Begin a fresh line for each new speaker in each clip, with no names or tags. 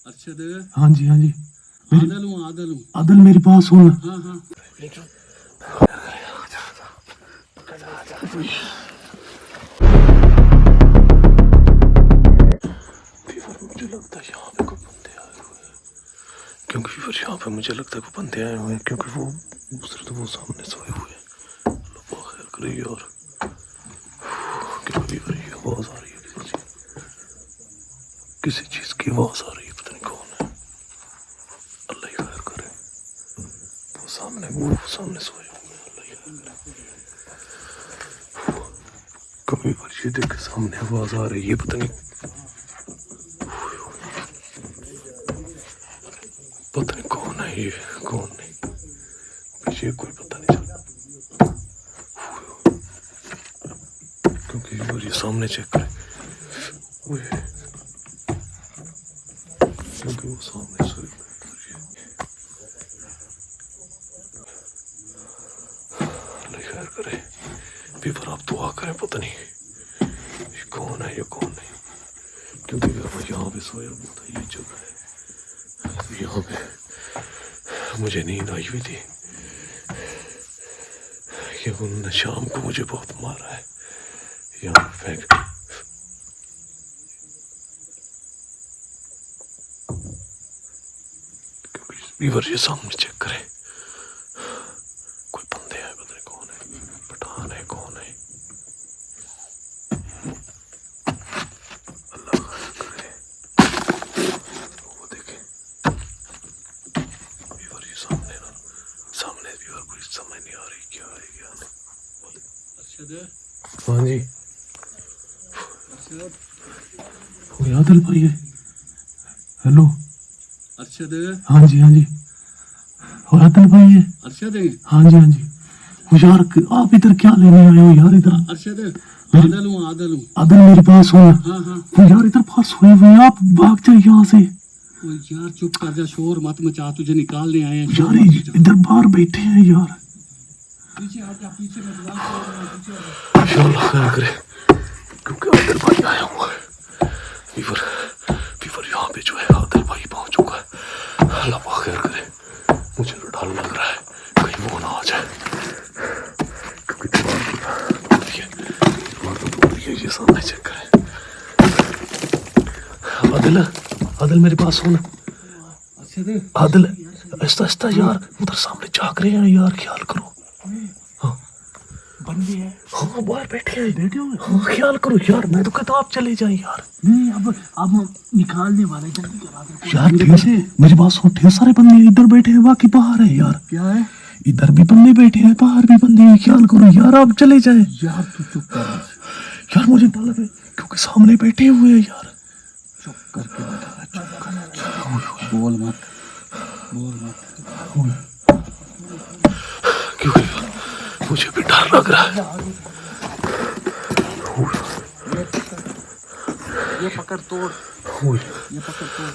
अरशद।
हाँ जी हाँ जी।
आदल हूँ।
आदल मेरी बात सुन।
हाँ हाँ।
मुझे लगता है यहाँ पे कोई बंदे आए हुए हैं, क्योंकि फिर यहाँ पे मुझे लगता है कोई बंदे आए हुए हैं, क्योंकि वो दूसरे तो वो सामने सोए हुए हैं। अल्लाह खैर करे यार, क्योंकि फिर ये आवाज आ रही है किसी चीज की आवाज आ रही है, पता नहीं कौन है। अल्लाह ही खैर करे। वो सामने सोए हुए हैं। अल्लाह ही खैर करे। कभी फिर ये देख के सामने आवाज आ रही है, पता नहीं कौन है ये, कौन नहीं, पीछे कोई पता नहीं चला, क्योंकि ये सामने चेक करे, क्योंकि वो सामने सोए। अल्लाह खैर करे। पेपर आप दुआ करें, पता नहीं ये कौन है, ये कौन नहीं, क्योंकि मैं यहाँ पे सोया हुआ था, ये जगह है, तो यहाँ पे मुझे नींद आई हुई थी कि उन्होंने शाम को मुझे बहुत मारा है, यहाँ फेंक। क्योंकि ये सामने चेक करें, कोई बंदे हैं, पता नहीं कौन है, पठान है, कौन है। अल्लाह खैर करे। वो देखें ये सामने ना, सामने भी और कुछ समझ नहीं आ रही क्या है क्या नहीं। हाँ जी, वो आदिल भाई है। हेलो
अरशद।
हाँ जी हाँ जी, और आदिल भाई है।
अरशद।
हाँ जी हाँ जी। वो यार आप इधर क्या लेने आए हो यार इधर?
अरशद। आदल हूँ।
आदिल मेरी बात सुन।
हाँ हाँ।
वो यार इधर बाहर सोए हुए हैं, आप भाग जाए यहाँ से।
ओ यार चुप कर जा, शोर मत मचा, तुझे निकालने आए हैं।
यार इधर बाहर बैठे हैं यार।
पीछे हट जा, पीछे मत जा, पीछे हट
जा। अल्लाह खैर करे, क्योंकि आदिल भाई आया हुआ है। फीवर यहाँ पे जो है, आदिल भाई पहुंच चुका है। अल्लाह खैर करे। मुझे तो डर लग रहा है कहीं वो ना आ जाए, क्योंकि दीवार तो टूटी है। ये सामने चेक करें। आदिल मेरी बात सुन। आदिल ऐसा ऐसा यार, उधर सामने झांक रहे हैं यार, ख्याल करो। हाँ
बंदे हैं।
हाँ बाहर बैठे हुए। हाँ ख्याल करो यार, मैं तो कहता आप चले जाए यार।
नहीं अब हम निकालने वाले, जल्दी करा दे
यार। मेरी बात सुन, ढेर सारे बंदे इधर बैठे हैं, बाकी बाहर है यार।
क्या है?
इधर भी बंदे बैठे हैं, बाहर भी बंदे हैं, ख्याल करो यार, आप चले जाए
यार। तू चुप कर
यार, मुझे डर लगे क्योंकि सामने बैठे हुए हैं यार।
चुप करके बैठा, चुप कर, बोल मत।
क्योंकि मुझे भी डर लग रहा है।
ये पकड़ तोड़, ये पकड़ तोड़।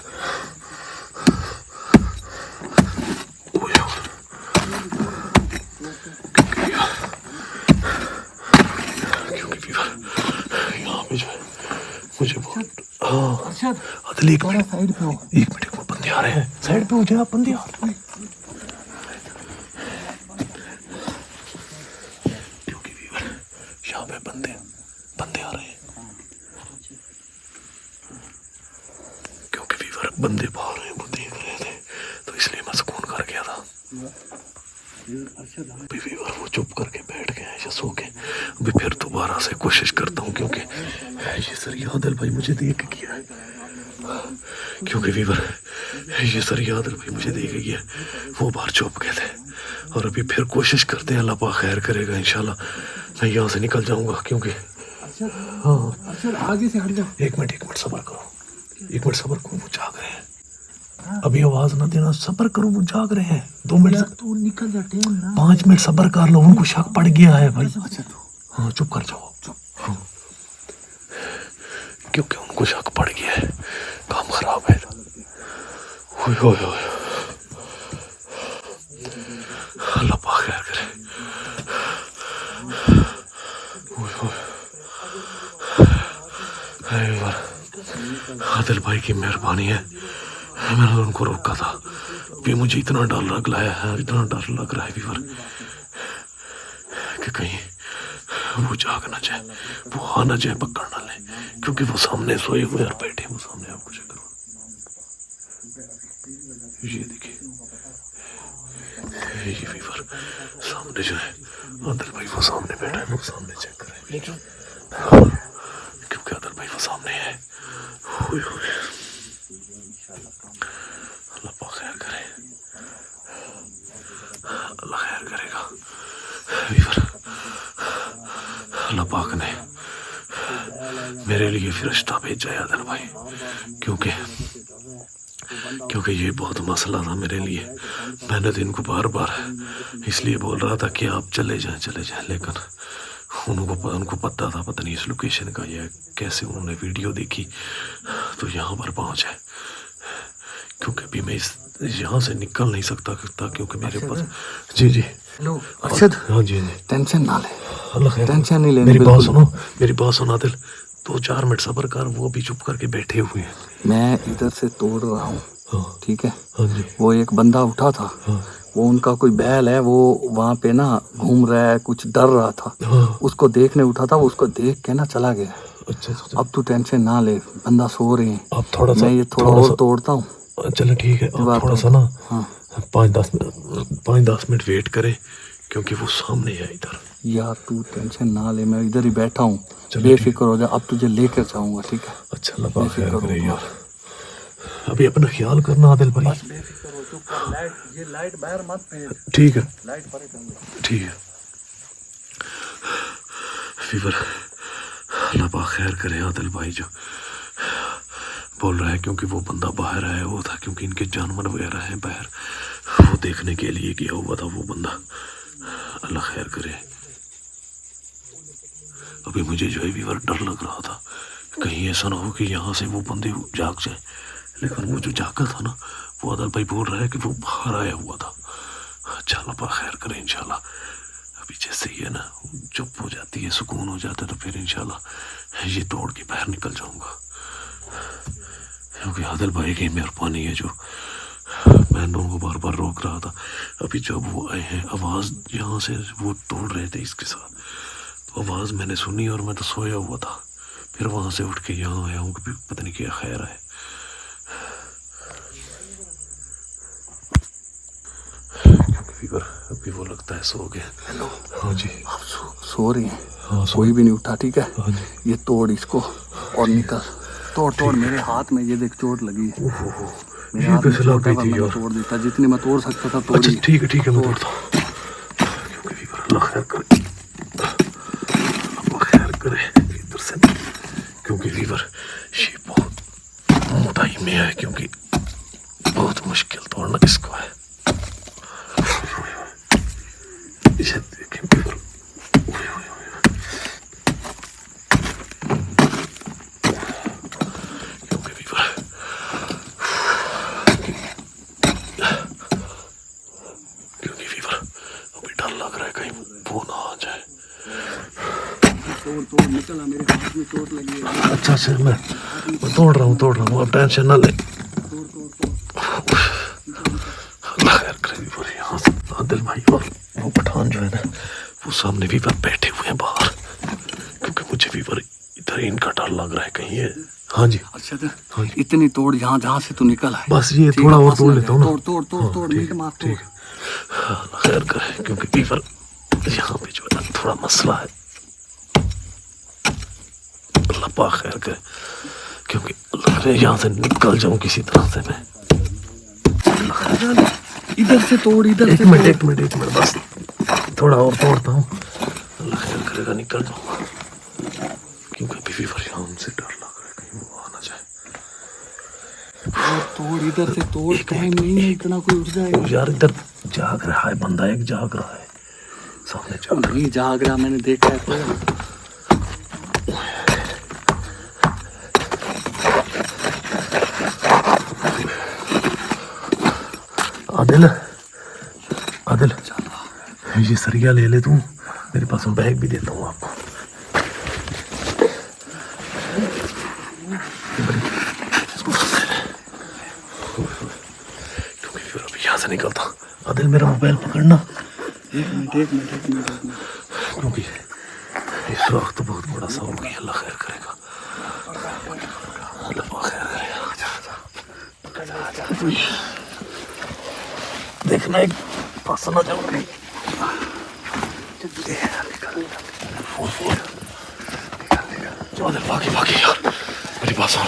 क्योंकि यहाँ पे जो है मुझे बहुत। हाँ
अरशद,
एक मिनट,
साइड पे हो।
एक मिनट, वो बंदे आ रहे हैं, साइड पे हो जाए, बंदे आ रहे हैं। क्योंकि यहाँ पे बंदे आ रहे हैं, क्योंकि बंदे बाहर हैं, वो देख रहे थे, तो इसलिए मैं सुकून कर गया था। वो चुप करके बैठ गए हैं या सो के। अभी फिर दोबारा से कोशिश करता हूँ, क्योंकि ये सर आदिल भाई मुझे देख के किया है, क्योंकि ये सर आदिल भाई मुझे देख के किया, वो बाहर चुप गए थे। और अभी फिर कोशिश करते हैं, अल्लाह पाक खैर करेगा इंशाल्लाह, मैं यहाँ से निकल जाऊंगा। क्योंकि हाँ
आगे से हट जा।
एक मिनट सब्र करो, वो जाग रहे हैं। अभी आवाज ना देना, सब्र करो, वो जाग रहे हैं। 2 मिनट
तू निकल जा,
5 मिनट सब्र कर लो, उनको शक पड़ गया है भाई। हाँ चुप कर जाओ, हाँ, क्योंकि उनको शक पड़ गया है, काम खराब है। अल्लाह पाक खैर करे। आदिल भाई की मेहरबानी है, मैंने उनको रोका था। भी मुझे इतना डर लग रहा है, इतना डर लग रहा है वीवर कि कहीं वो जाग ना जाए, वो आ ना जाए, पकड़ ना ले, क्योंकि वो सामने सोए हुए और बैठे वो सामने। आपको चेक करो, ये देखिए, ये वीवर सामने जो है आदिल भाई वो सामने बैठा है, वो सामने चेक करें, क्योंकि आदिल भाई वो सामने है। अल्लाह पाक खैर करे, अल्लाह खैर करेगा वीवर। अल्लाह पाक ने मेरे लिए फरिश्ता भेजा है आदिल भाई, क्योंकि ये बहुत मसला था मेरे लिए। मैंने तो इनको बार बार इसलिए बोल रहा था कि आप चले जाएं, लेकिन उनको पता था, पता नहीं इस लोकेशन का या कैसे उन्होंने वीडियो देखी तो यहाँ पर पहुँचे। क्योंकि अभी मैं यहाँ से निकल नहीं सकता क्योंकि मेरे पास। जी जी
हेलो अरशद।
हाँ जी जी,
टेंशन ना ले,
अल्लाह खैर।
टेंशन नहीं लेनी।
मेरी बात सुना दिल, 2-4 मिनट सब्र कर, वो भी चुप करके बैठे हुए हैं।
मैं इधर से तोड़ रहा हूँ,
हाँ,
ठीक है।
हाँ जी,
वो एक बंदा उठा था,
हाँ,
वो उनका कोई बैल है, वो वहाँ पे ना घूम रहा है, कुछ डर रहा था,
हाँ,
उसको देखने उठा था, वो उसको देख के ना चला गया।
अच्छा।
अब तू टेंशन ना ले, बंदा सो रहे हैं।
आप थोड़ा सा,
मैं ये थोड़ा और तोड़ता हूँ।
चलो ठीक है, आप थोड़ा सा ना
हाँ
5-10 मिनट वेट करें, क्योंकि वो सामने है इधर।
यार तू टेंशन ना ले, मैं इधर ही बैठा हूँ,
चलो
बेफिक्र हो जा। अब तुझे लेकर जाऊंगा, ठीक है।
अच्छा, अल्लाह पाक खैर करे यार। अभी अपना ख्याल करना आदिल भाई।
बेफिक्र हो, चुप कर। ये लाइट बाहर मत फेंक,
ठीक है,
लाइट परे कर।
ठीक है फीवर। अल्लाह पाक खैर करे आदिल भाई जो बोल रहा है, क्योंकि वो बंदा बाहर आया हुआ था, क्योंकि इनके जानवर वगैरह हैं बाहर, वो देखने के लिए गया हुआ था वो बंदा। अल्लाह खैर करे। अभी मुझे जो है वीवर डर लग रहा था, कहीं ऐसा ना हो कि यहाँ से वो बंदे जाग जाए, लेकिन वो जो जागा था ना, वो आदिल भाई बोल रहा है कि वो बाहर आया हुआ था। अच्छा, अल्लाह पाक खैर करे इंशाल्लाह। अभी जैसे ही है ना चुप हो जाती है, सुकून हो जाता है, तो फिर इंशाल्लाह ये तोड़ के बाहर निकल जाऊंगा, क्योंकि आदिल भाई की मेहरबानी है जो मैं उनको बार बार रोक रहा था। अभी जब वो आए हैं, आवाज़ यहाँ से वो तोड़ रहे थे इसके साथ, तो आवाज़ मैंने सुनी और मैं तो सोया हुआ था, फिर वहाँ से उठ के यहाँ आया हूँ कि पता नहीं क्या खैर है। अभी वो लगता है सो गए।
हेलो।
हाँ जी,
आप सो रही हैं?
हाँ,
कोई भी नहीं उठा, ठीक है।
हाँ जी,
ये तोड़ इसको और निकल। तोड़ मेरे हाथ में, ये देख चोट लगी है। मेरे हाथ में चोट है, मैं तोड़ देता जितनी मैं तोड़ सकता था, तोड़ी।
अच्छा ठीक है मैं तोड़ता हूँ, क्योंकि वीवर अल्लाह खैर करे, अल्लाह खैर करे इधर से, क्योंकि वीवर ये बहुत मोटाई में है, क्योंकि बहुत मुश्किल तोड़ना इसको है। इसे देखें वीवर,
तोड़ निकला, मेरे हाथ में चोट लगी है।
अच्छा मैं तोड़ रहा हूँ, अब टेंशन ना ले। अल्लाह खैर करे वीवर। यहाँ से आदिल भाई और वो पठान जो है ना, वो सामने वीवर बैठे हुए हैं बाहर, क्योंकि मुझे वीवर इधर इनका डर लग रहा है कहीं है। हाँ जी,
अच्छा हाँ, इतनी तोड़ जहाँ से तू निकल है,
बस ये थोड़ा और तोड़ लेता हूँ ना।
तोड़ मीट मार,
ठीक है। अल्लाह खैर करे, क्योंकि वीवर यहाँ पे जो है ना थोड़ा मसला है। अल्लाह पाक खैर करे, क्योंकि लग रहा है यहाँ से निकल जाऊँ किसी तरह से मैं।
इधर से तोड़, इधर
एक मिनट बस थोड़ा और तोड़ता हूँ, अल्लाह खैर करेगा निकल जाऊँगा, क्योंकि अभी वीवर यहाँ हमसे डर लग रहा है कहीं वो आ ना जाए।
तोड़ इधर से तोड़, टाइम नहीं है इतना, कोई उठ जाएगा
यार। इधर जाग रहा है बंदा, एक जाग रहा है सामने,
नहीं जाग रहा, मैंने देखा है। तो
आदिल ये सरिया ले ले तू, मेरे पास में बैग भी देता हूँ आपको। क्योंकि फिर अभी यहाँ से निकलता। आदिल मेरा मोबाइल पकड़ना।
एक मिनट
क्योंकि इस वक्त बहुत बड़ा सा हो गया। अल्लाह खैर करेगा, अल्लाह खैर करेगा। देखना एक पास ना जाओ। आदिल भागी यार, मेरी बात सुन।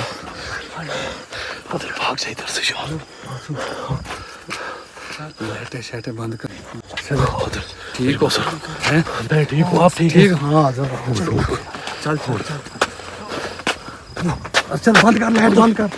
आदिल भाग जा इधर से यार।
लाइटें शाइटें बंद कर।
आदिल ठीक हो सर? मैं ठीक हूँ, आप ठीक
ठीक, हाँ आ जाओ। चल बंद कर, लाइट बंद कर।